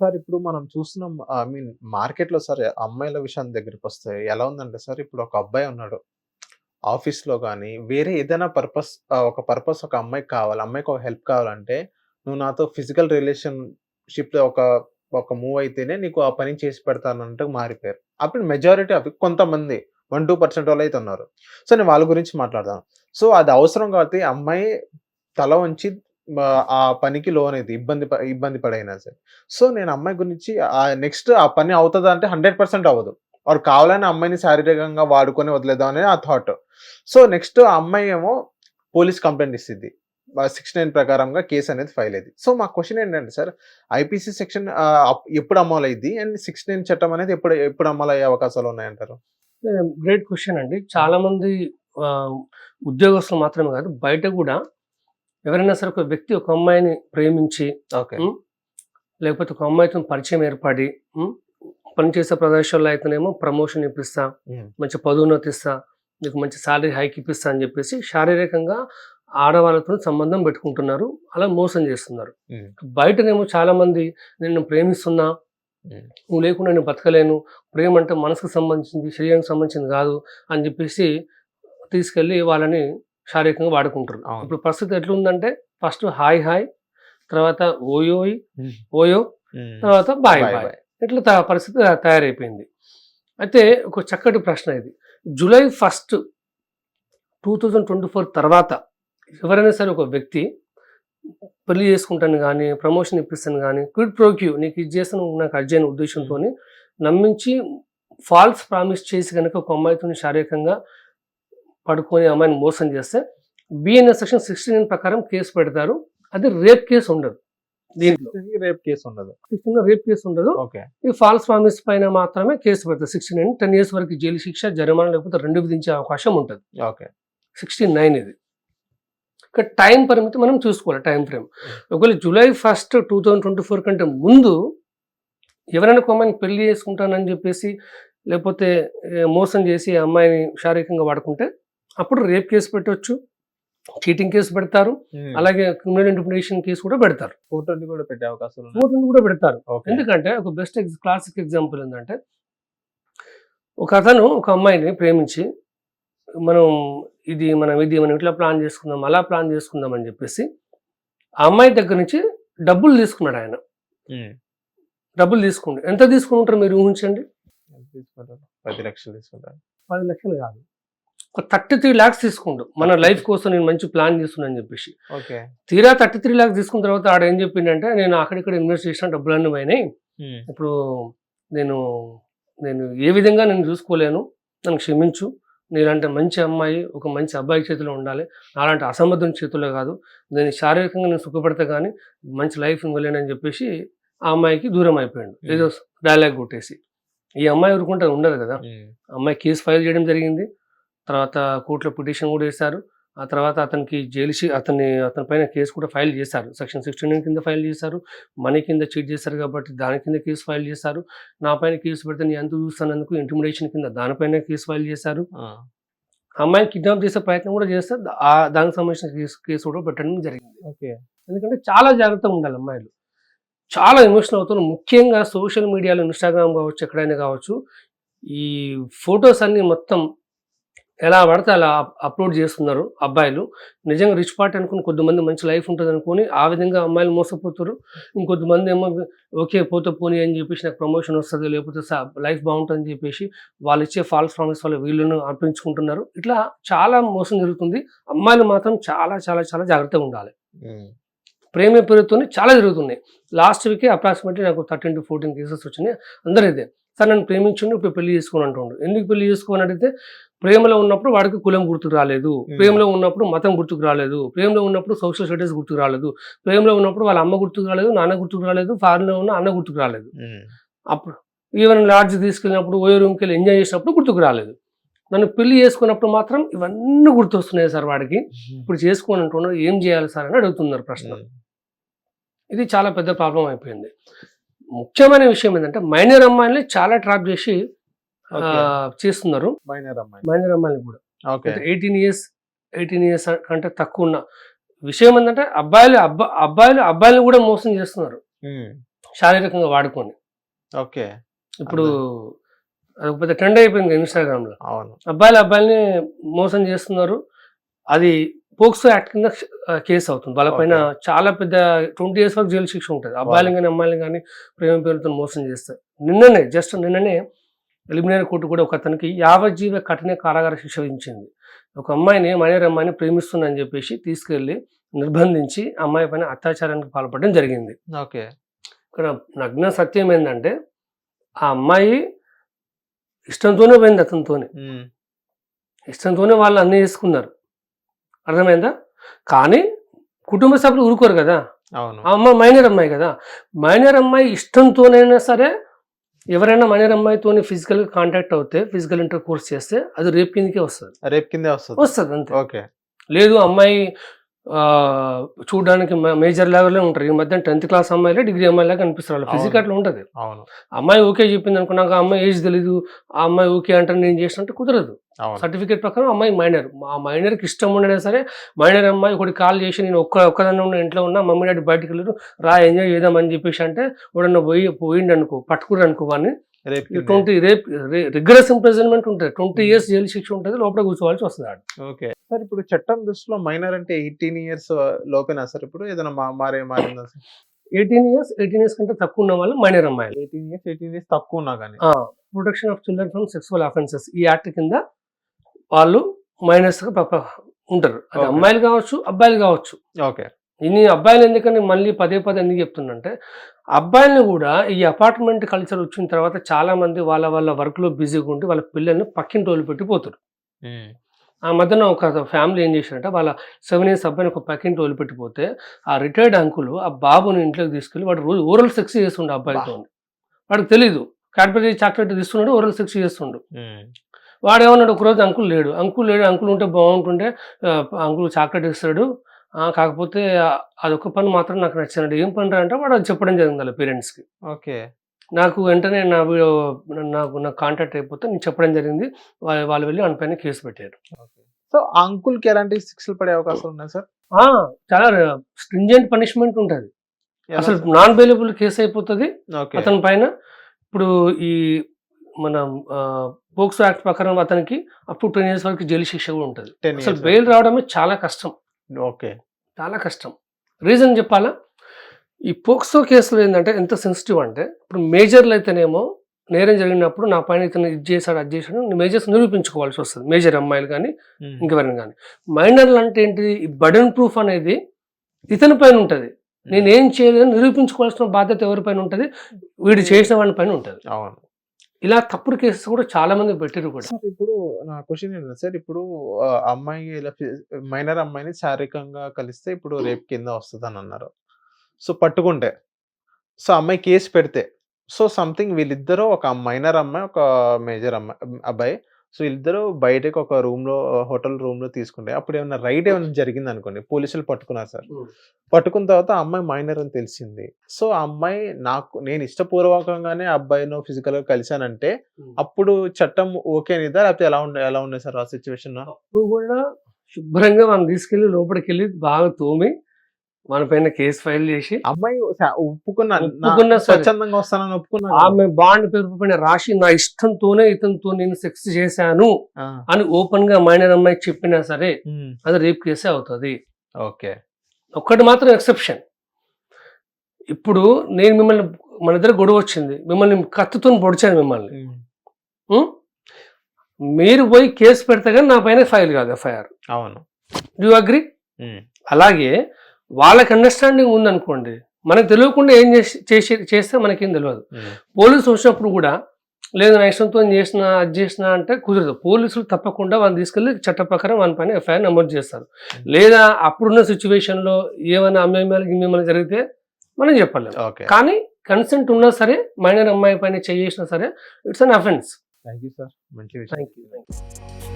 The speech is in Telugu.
సార్ ఇప్పుడు మనం చూస్తున్నాం మార్కెట్‌లో సార్ అమ్మాయిల విషయం దగ్గరికొస్తే ఎలా ఉందంటే సార్ ఇప్పుడు ఒక అబ్బాయి ఉన్నాడు. ఆఫీస్‌లో గాని వేరే ఏదైనా ఒక పర్పస్ ఒక అమ్మాయికి కావాలి. అమ్మాయికి ఒక హెల్ప్ కావాలంటే నువ్వు నాతో ఫిజికల్ రిలేషన్‌షిప్‌లో ఒక మూవ్ అయితేనే నీకు ఆ పని చేసి పెడతానంటూ మారిపోయారు. అప్పుడు మెజారిటీ కొంతమంది 1, 2% వాళ్ళైతే ఉన్నారు. సో, నేను వాళ్ళ గురించి మాట్లాడతాను. సో, అది అవసరం కాబట్టి అమ్మాయి తల వంచి ఆ పనికి లోనైద్ది. ఇబ్బంది పడైనా సరే. సో, నేను అమ్మాయి గురించి నెక్స్ట్ ఆ పని అవుతదా అంటే 100% అవ్వదు. వాడు కావాలని అమ్మాయిని శారీరకంగా వాడుకొని వదిలేద్దాం అనేది ఆ థాట్. సో, నెక్స్ట్ ఆ అమ్మాయి ఏమో పోలీస్ కంప్లెయింట్ ఇచ్చిద్ది. 69 ప్రకారంగా కేస్ అనేది ఫైల్ అయ్యిద్ది. సో, మా క్వెషన్ ఏంటంటే సార్ ఐపీసీ సెక్షన్ ఎప్పుడు అమలైద్ది? అండ్ 16 చట్టం అనేది ఎప్పుడు అమలయ్యే అవకాశాలు ఉన్నాయంటారు? గ్రేట్ క్వెషన్ అండి. చాలా మంది ఉద్యోగస్తులు మాత్రమే కాదు, బయట కూడా ఎవరైనా సరే ఒక వ్యక్తి ఒక అమ్మాయిని ప్రేమించి ఓకే. లేకపోతే ఒక అమ్మాయితో పరిచయం ఏర్పడి పనిచేసే ప్రదేశాల్లో అయితేనేమో ప్రమోషన్ ఇప్పిస్తా, మంచి పదోన్నతి ఇస్తా, నీకు మంచి సాలరీ హైక్ ఇప్పిస్తా అని చెప్పేసి శారీరకంగా ఆడవాళ్ళతో సంబంధం పెట్టుకుంటున్నారు. అలా మోసం చేస్తున్నారు. బయటనేమో చాలా మంది నేను ప్రేమిస్తున్నా, నువ్వు లేకుండా నేను బతకలేను, ప్రేమ అంటే మనసుకు సంబంధించింది, శరీరానికి సంబంధించింది కాదు అని చెప్పేసి తీసుకెళ్ళి వాళ్ళని శారీరకంగా వాడుకుంటారు. ఇప్పుడు పరిస్థితి ఎట్లుందంటే ఫస్ట్ హాయ్ హాయ్, తర్వాత ఓయోయ్ ఓయో, తర్వాత బాయ్ బాయ్, ఇట్లా పరిస్థితి తయారైపోయింది. అయితే ఒక చక్కటి ప్రశ్న ఇది. జూలై 1, 2024 తర్వాత ఎవరైనా సరే ఒక వ్యక్తి పెళ్లి చేసుకుంటాను కానీ, ప్రమోషన్ ఇప్పిస్తాను కానీ, క్విడ్ ప్రోక్యూ నీకు ఇది చేస్తాను నాకు అర్జెంట్ ఉద్దేశంతో నమ్మించి ఫాల్స్ ప్రామిస్ చేసి కనుక ఒక అమ్మాయితో శారీరకంగా పడుకొని అమ్మాయిని మోసం చేస్తే బిఎన్ఎస్ సెక్షన్ 69 ప్రకారం కేసు పెడతారు. అది రేప్ కేసు ఉండదు. దీంట్లో రేప్ కేసు ఉండదు. రేప్ కేసు ఉండదు. ఈ ఫాల్స్ ప్రామిస్ పైన మాత్రమే కేసు పెడతారు. 69 10 years వరకు జైలు శిక్ష, జరిమానా లేకపోతే 2 విధించే అవకాశం ఉంటుంది. 69 ఇది. ఇక్కడ టైం పరిమితి మనం చూసుకోవాలి, టైం ఫ్రేమ్. ఒకవేళ జూలై 1, 2024 కంటే ముందు ఎవరైనా ఒక అమ్మాయిని పెళ్లి చేసుకుంటానని చెప్పేసి లేకపోతే మోసం చేసి అమ్మాయిని శారీరకంగా వాడుకుంటే అప్పుడు రేప్ కేసు పెట్టవచ్చు, చీటింగ్ కేసు పెడతారు, అలాగే క్రిమినల్ ఇంటిమిడేషన్ కేసు కూడా పెడతారు. 420 కూడా పెట్టే అవకాశం కూడా పెడతారు. ఎందుకంటే ఒక బెస్ట్ క్లాసిక్ ఎగ్జాంపుల్ ఏంటంటే ఒక అతను ఒక అమ్మాయిని ప్రేమించి మనం ఇట్లా ప్లాన్ చేసుకుందాం, అలా ప్లాన్ చేసుకుందాం అని చెప్పేసి ఆ అమ్మాయి దగ్గర నుంచి డబ్బులు తీసుకున్నాడు ఆయన. డబ్బులు తీసుకుంటే ఎంత తీసుకుని ఉంటారు మీరు ఊహించండి. 10 లక్షలు తీసుకుంటారు. 10 లక్షలు కాదు, ఒక 33 lakhs తీసుకుండు. మన లైఫ్ కోసం నేను మంచి ప్లాన్ చేస్తున్నాను చెప్పేసి. తీరా 33 lakhs తీసుకున్న తర్వాత ఆడ ఏం చెప్పిండంటే నేను అక్కడిక్కడ ఇన్వెస్ట్ చేసిన డబ్బులన్నీ పోయినాయి, ఇప్పుడు నేను ఏ విధంగా నేను చూసుకోలేను, నన్ను క్షమించు, నీలాంటి మంచి అమ్మాయి ఒక మంచి అబ్బాయి చేతిలో ఉండాలి, నాలాంటి అసమర్థుని చేతిలో కాదు, నేను శారీరకంగా నేను సుఖపడతా కానీ మంచి లైఫ్ ఇవ్వలేనని చెప్పేసి ఆ అమ్మాయికి దూరం అయిపోయాడు. ఏదో డైలాగ్ కొట్టేసి. ఈ అమ్మాయి ఊరుకుంటే ఉండదు కదా. అమ్మాయి కేసు ఫైల్ చేయడం జరిగింది. తర్వాత కోర్టులో పిటిషన్ కూడా వేశారు. ఆ తర్వాత అతనికి అతని పైన కేసు కూడా ఫైల్ చేశారు. సెక్షన్ 69 కింద ఫైల్ చేశారు. మనీ కింద చీట్ చేశారు కాబట్టి దాని కింద కేసు ఫైల్ చేశారు. నా పైన కేసు పెడితే నేను ఎంత చూస్తానందుకు ఇంటిమిడేషన్ కింద దానిపైన కేసు ఫైల్ చేశారు. అమ్మాయిని కిడ్నాప్ చేసే ప్రయత్నం కూడా చేస్తే దానికి సంబంధించిన కేసు కూడా పెట్టడం జరిగింది. ఎందుకంటే చాలా జాగ్రత్తగా ఉండాలి అమ్మాయిలు. చాలా ఎమోషనల్ అవుతున్నారు. ముఖ్యంగా సోషల్ మీడియాలో ఇన్స్టాగ్రామ్ కావచ్చు, ఎక్కడైనా కావచ్చు, ఈ ఫొటోస్ అన్ని మొత్తం ఎలా పడితే అలా అప్లోడ్ చేస్తున్నారు అబ్బాయిలు. నిజంగా రిచ్ పార్టీ అనుకుని కొద్దిమంది మంచి లైఫ్ ఉంటుంది అనుకుని ఆ విధంగా అమ్మాయిలు మోసపోతారు. ఇంకొద్దిమంది ఏమో ఓకే పోతే పోనీ అని చెప్పేసి నాకు ప్రమోషన్ వస్తుంది, లేకపోతే లైఫ్ బాగుంటుందని చెప్పేసి వాళ్ళు ఇచ్చే ఫాల్స్ ప్రామిస్ వాళ్ళు వీళ్ళను అర్పించుకుంటున్నారు. ఇట్లా చాలా మోసం జరుగుతుంది. అమ్మాయిలు మాత్రం చాలా చాలా చాలా జాగ్రత్తగా ఉండాలి. ప్రేమ పేరుతోనే చాలా జరుగుతున్నాయి. లాస్ట్ వీకే అప్రాక్సిమేట్లీ నాకు 13 to 14 కేసెస్ వచ్చినాయి. అందరూ ఇదే, సార్ నన్ను ప్రేమించండి ఇప్పుడు పెళ్లి చేసుకుని అంటుండు. ఎందుకు పెళ్లి చేసుకోని అడిగితే ప్రేమలో ఉన్నప్పుడు వాడికి కులం గుర్తుకు రాలేదు, ప్రేమలో ఉన్నప్పుడు మతం గుర్తుకు రాలేదు, ప్రేమలో ఉన్నప్పుడు సోషల్ స్టేటస్ గుర్తుకు రాలేదు, ప్రేమలో ఉన్నప్పుడు వాళ్ళ అమ్మ గుర్తుకు రాలేదు, నాన్న గుర్తుకు రాలేదు, ఫారెన్లో ఉన్న అన్న గుర్తుకు రాలేదు, అప్పుడు ఈవెన్ లాడ్జ్ తీసుకెళ్ళినప్పుడు ఓయో రూమ్కి వెళ్ళి ఎంజాయ్ చేసినప్పుడు గుర్తుకు రాలేదు. నన్ను పెళ్లి చేసుకున్నప్పుడు మాత్రం ఇవన్నీ గుర్తొస్తున్నాయి సార్ వాడికి, ఇప్పుడు చేసుకోని అంటున్నారు, ఏం చేయాలి సార్ అని అడుగుతున్నారు ప్రశ్న. ఇది చాలా పెద్ద ప్రాబ్లం అయిపోయింది. ముఖ్యమైన విషయం ఏంటంటే మైనర్ అమ్మాయిని చాలా ట్రాప్ చేసి చేస్తున్నారు. మైనర్ అమ్మాయిని కూడా 18 years కంటే తక్కువ ఉన్న విషయం ఏంటంటే అబ్బాయిలు కూడా మోసం చేస్తున్నారు. శారీరకంగా వాడుకొని. ఓకే. ఇప్పుడు అదొక పెద్ద ట్రెండ్ అయిపోయింది ఇన్‌స్టాగ్రామ్‌లో. అవును. అబ్బాయిల్ని మోసం చేస్తున్నారు. అది పోక్సో యాక్ట్ కింద కేస్ అవుతుంది. వాళ్ళపైన ఓకే. చాలా పెద్ద 20 ఇయర్స్ వరకు జైలు శిక్ష ఉంటది. వావ్! అబ్బాయిలని గాని, అమ్మాయిలని గాని ప్రేమ పేరుతో మోసం చేస్తే. జస్ట్ నిన్ననే ప్రిలిమినరీ కోర్టు కూడా ఒకతనికి యావజ్జీవ కఠిన కారాగార శిక్ష విధించింది. ఒక అమ్మాయిని, మైనర్ అమ్మాయిని ప్రేమిస్తుందని చెప్పేసి తీసుకెళ్ళి నిర్బంధించి అమ్మాయి పైన అత్యాచారానికి పాల్పడడం జరిగింది. ఓకే. ఇక్కడ నగ్న సత్యం ఏందంటే ఆ అమ్మాయి ఇష్టంతోనే పోయింది అతనితోని. హ్మ్. ఇష్టంతోనే వాళ్ళు అన్నీ చేసుకున్నారు. అర్థమైందా? కానీ కుటుంబ సభ్యులు ఊరుకోరు కదా! అవును. ఆ అమ్మాయి మైనర్ అమ్మాయి కదా! మైనర్ అమ్మాయి ఇష్టంతోనైనా సరే ఎవరైనా మైనర్ అమ్మాయితోని ఫిజికల్‌గా కాంటాక్ట్ అవుతే, ఫిజికల్ ఇంటర్‌కోర్స్ చేస్తే అది రేప్ కిందకే వస్తది. రేప్ కిందే వస్తది. వస్తది అంతే. ఓకే. లేదు అమ్మాయి చూడడానికి మేజర్ లెవెల్‌లో ఉంటారు. ఈ మధ్యన 10th క్లాస్ అమ్మాయిలే డిగ్రీ అమ్మాయిలాగా కనిపిస్తారు. వాళ్ళ ఫిజిక్ అవును. అట్లా ఉంటది. అవును. అమ్మాయి ఓకే చెప్పిందనుకో, నాకు ఆ అమ్మాయి ఏజ్ తెలీదు. ఆ అమ్మాయి ఓకే అంటే నేను చేసినట్టు కుదరదు. అవును. సర్టిఫికేట్ ప్రకారం అమ్మాయి మైనర్. ఆ మైనర్‌కి ఇష్టం ఉండినా సరే మైనర్ అమ్మాయి ఒకటి కాల్ చేసి నేను ఒక్కదాన్నే ఉన్న ఇంట్లో ఉన్నా, మమ్మీ డాడీ బయటికెళ్ళిర్రు, రా ఎంజాయ్ చేద్దాం అని చెప్పేసి అంటే ఎవడన్నా పోయిండనుకో, పట్టుకుర్రనుకో వాడిని రేప్ కిందే. 20 రిగ్రెస్ ఇంప్రిజన్మెంట్ ఉంటది. 20 ఇయర్స్ జైలు శిక్ష ఉంటది. లోపల కూర్చోవాల్సి వస్తది ఆడు. ఓకే. సార్ ఇప్పుడు చట్టం దృష్టిలో మైనర్ అంటే 18 ఇయర్స్ లోపేనా సార్ ఇప్పుడు? ఏదైనా మారిందా సార్? 18 ఇయర్స్ కంటే తక్కువ ఉన్న వాళ్ళు మైనర్ అమ్మాయిలు. 18 ఇయర్స్ తక్కువ ఉన్నా గాని. Protection of children from sexual offences ఈ యాక్ట్ కింద వాళ్ళు మైనర్స్‌గా ఉంటారు. అది ఓకే. అమ్మాయిలు కావచ్చు, అబ్బాయిలు కావచ్చు. ఓకే. ఇన్ని అబ్బాయిలు ఎందుకని మళ్ళీ పదే ఎందుకు చెప్తున్నంటే, అబ్బాయిల్ని కూడా ఈ అపార్ట్మెంట్ కల్చర్ వచ్చిన తర్వాత చాలా మంది వాళ్ళ వర్క్‌లో బిజీగా ఉండి వాళ్ళ పిల్లల్ని పక్కింటి వదిలిపెట్టి పోతురు. హ్మ్. ఆ మధ్యన ఒక ఫ్యామిలీ ఏం చేశారంటే వాళ్ళ 7 ఇయర్స్ అబ్బాయిని ఒక పక్కింటి వదిలిపెట్టిపోతే ఆ రిటైర్డ్ అంకుల్ ఆ బాబుని ఇంట్లోకి తీసుకెళ్ళి వాడు రోజు ఓరల్ సెక్స్ చేస్తుండే అబ్బా! అబ్బాయితోని. వాడికి తెలీదు. క్యాడ్బరీ చాక్లెట్ తీస్తున్నాడు, ఓరల్ సెక్స్ చేస్తుండు. హ్మ్. వాడేమన్నాడు, ఒకరోజు అంకుల్ లేడు. అంకుల్ ఉంటే బాగుంటుండే, అంకుల్ చాక్లెట్ ఇస్తాడు. కాకపోతే అదొక పని మాత్రం నాకు నచ్చదండి. ఏం పనిరా అంటే వాడు అది చెప్పడం జరిగింది వాళ్ళ పేరెంట్స్‌కి. ఓకే. నాకు వెంటనే నాకు కాంటాక్ట్ అయిపోతే నేను చెప్పడం జరిగింది. వాళ్ళు వెళ్ళి వాని పైన కేసు పెట్టారు. ఓకే. సో, ఆ అంకుల్‌కి ఎలాంటి శిక్షలు పడే అవకాశాలు ఉన్నాయి సార్? చాలా స్ట్రింజెంట్ పనిష్మెంట్ ఉంటది. ఎలా అసలు సార్? నాన్ బెయిలబుల్ కేసు అయిపోతది ఓకే. అతని పైన. ఇప్పుడు ఈ మనం పోక్సో యాక్ట్ ప్రకారం అతనికి అప్ టు 10 ఇయర్స్ వరకు జైలు శిక్ష కూడా ఉంటది. 10 అసలు ఇయర్స్. బెయిల్ రావడమే చాలా కష్టం. ఓకే. చాలా కష్టం. రీజన్ చెప్పాలా? ఈ పోక్సో కేసులో ఏందంటే ఎంత సెన్సిటివ్ అంటే, ఇప్పుడు మేజర్‌లు అయితేనేమో నేరం జరిగినప్పుడు నా పైన ఇతను ఇది చేశాడు, అది చేశాడు మేజర్స్ నిరూపించుకోవాల్సి వస్తది. మేజర్ అమ్మాయిలు గానీ, హ్మ్. ఇంకెవరైనా గానీ. మైనర్‌లు అంటే ఏంటిది? ఈ బర్డెన్ ప్రూఫ్ అనేది ఇతని పైన ఉంటది. హ్మ్. నేనేం చేయలేదని నిరూపించుకోవాల్సిన బాధ్యత ఎవరి పైన ఉంటది? వీడు చేసిన వాడి పైన ఉంటది. అవును. ఇలా తప్పుడు కేసెస్ కూడా చాలా మంది పెట్టిర్రు కూడా. సార్ ఇప్పుడు నా క్వెషన్ ఏంటంటే సార్, ఇప్పుడు అమ్మాయి ఇలా మైనర్ అమ్మాయిని శారీరకంగా కలిస్తే ఇప్పుడు రేప్ కింద వస్తదనన్నారు. సో, పట్టుకుంటే. సో, అమ్మాయి కేస్ పెడితే. సో, సంథింగ్ వీళ్ళిద్దరూ ఒక మైనర్ అమ్మాయి, ఒక మేజర్ అబ్బాయి. సో, వీళ్ళిద్దరూ బయటకి ఒక హోటల్ రూమ్‌లో తీసుకుంటే అప్పుడేమన్నా ఏమన్నా జరిగిందనుకోండి. పోలీసులు పట్టుకున్నారు సార్. పట్టుకున్న తర్వాత ఆ అమ్మాయి మైనర్ అని తెలిసింది. సో, ఆ అమ్మాయి నేను ఇష్టపూర్వకంగానే ఆ అబ్బాయిని ఫిజికల్‌గా కలిసానంటే అప్పుడు చట్టం ఓకే అనేదా? లేకపోతే ఎలా ఉండే సార్ ఆ సిట్యుయేషన్? అప్పుడు కూడా శుభ్రంగా మనం తీసుకెళ్ళి లోపలికెళ్ళి బాగా తోమి మన పైన కేసు ఫైల్ చేసి అమ్మాయి ఒప్పుకున్నా సరే స్వచ్ఛందంగా వస్తానని ఒప్పుకున్నా. ఆమె బాండ్ పేరు పైన రాసి నా ఇష్టంతోనే ఇతనితో నేను సెక్స్ చేశాను ఆ! అని ఓపెన్ గా మైనర్ అమ్మాయి చెప్పినా సరే హ్మ్. అది రేప్ కేసే అవుతుంది. ఓకే. ఒక్కటి మాత్రం ఎక్సెప్షన్. ఇప్పుడు నేను మిమ్మల్ని మన దగ్గర గొడవ వచ్చింది, మిమ్మల్ని కత్తితో పొడిచాను మిమ్మల్ని. హ్మ్. మీరు పోయి కేసు పెడితే కానీ నా పైన ఫైల్ కాదు ఎఫ్ఐఆర్. అవును. Do you agree? హ్మ్. అలాగే వాళ్ళకి అండర్స్టాండింగ్ ఉందనుకోండి, మనకు తెలియకుండా ఏం చేస్తే మనకేం తెలియదు. హ్మ్. పోలీసు వచ్చినప్పుడు కూడా లేదు నా ఇష్టంతో చేసిన అది చేసిన అంటే కుదరదు. పోలీసులు తప్పకుండా వాళ్ళని తీసుకెళ్ళి చట్ట ప్రకారం వాళ్ళ పైన ఎఫ్ఐఆర్ నమోదు చేస్తారు. లేదా అప్పుడున్న సిచ్యువేషన్లో ఏమైనా అమ్మాయిలు జరిగితే మనం చెప్పలేము. ఓకే. కానీ కన్సెంట్ ఉన్నా సరే మైనర్ అమ్మాయి పైన చేసినా సరే it's an offence. Thank you sir. మంచి విషయం. Thank you.